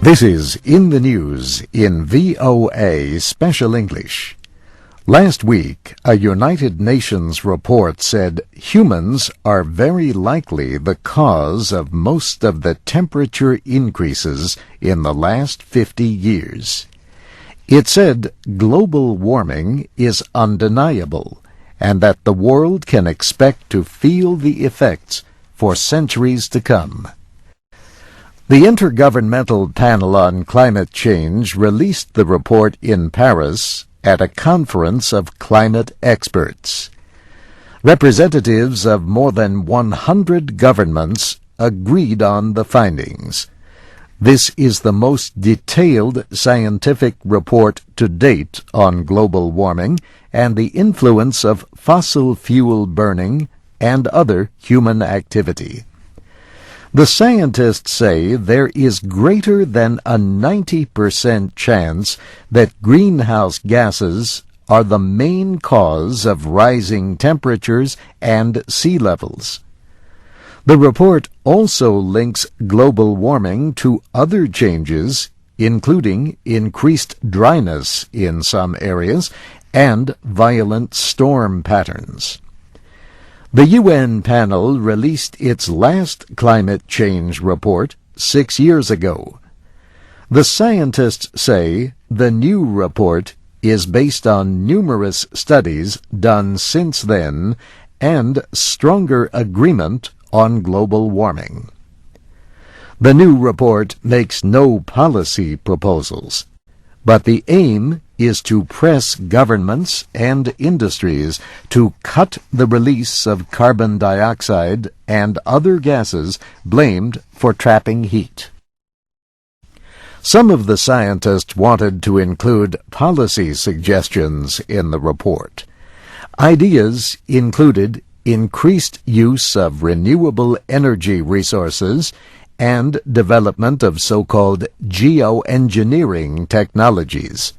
This is In the News in VOA Special English. Last week, a United Nations report said humans are very likely the cause of most of the temperature increases in the last 50 years. It said global warming is undeniable and that the world can expect to feel the effects for centuries to come. The Intergovernmental Panel on Climate Change released the report in Paris at a conference of climate experts. Representatives of more than 100 governments agreed on the findings. This is the most detailed scientific report to date on global warming and the influence of fossil fuel burning and other human activity. The scientists say there is greater than a 90% chance that greenhouse gases are the main cause of rising temperatures and sea levels. The report also links global warming to other changes, including increased dryness in some areas and violent storm patterns. The UN panel released its last climate change report 6 years ago. The scientists say the new report is based on numerous studies done since then and stronger agreement on global warming. The new report makes no policy proposals, but the aim is to press governments and industries to cut the release of carbon dioxide and other gases blamed for trapping heat. Some of the scientists wanted to include policy suggestions in the report. Ideas included increased use of renewable energy resources and development of so-called geoengineering technologies.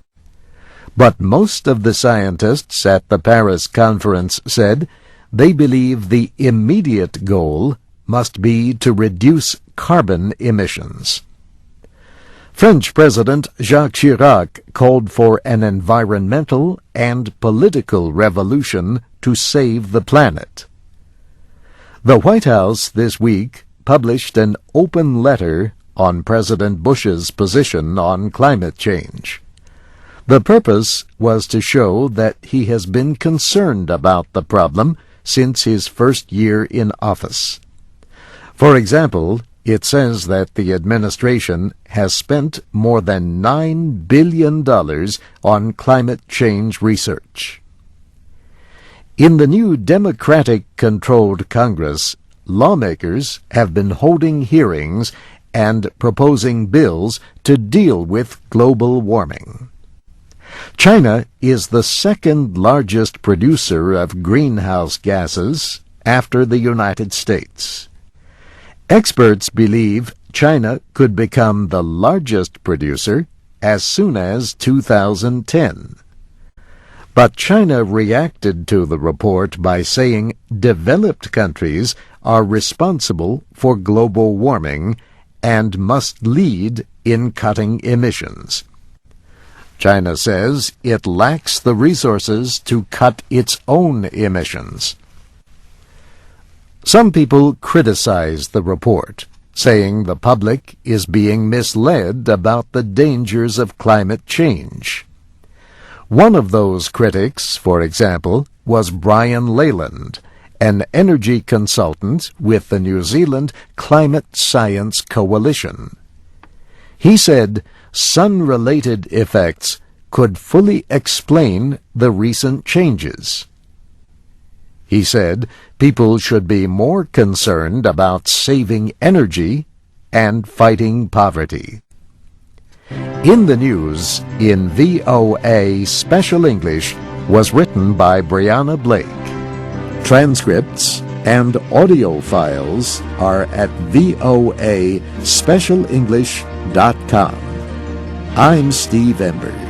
But most of the scientists at the Paris conference said they believe the immediate goal must be to reduce carbon emissions. French President Jacques Chirac called for an environmental and political revolution to save the planet. The White House this week published an open letter on President Bush's position on climate change. The purpose was to show that he has been concerned about the problem since his first year in office. For example, it says that the administration has spent more than $9 billion on climate change research. In the new Democratic-controlled Congress, lawmakers have been holding hearings and proposing bills to deal with global warming. China is the second largest producer of greenhouse gases after the United States. Experts believe China could become the largest producer as soon as 2010. But China reacted to the report by saying developed countries are responsible for global warming and must lead in cutting emissions. China says it lacks the resources to cut its own emissions. Some people criticize the report, saying the public is being misled about the dangers of climate change. One of those critics, for example, was Brian Leyland, an energy consultant with the New Zealand Climate Science Coalition. He said sun-related effects could fully explain the recent changes. He said people should be more concerned about saving energy and fighting poverty. In the News in VOA Special English was written by Brianna Blake. Transcripts and audio files are at voaspecialenglish.com. I'm Steve Embers.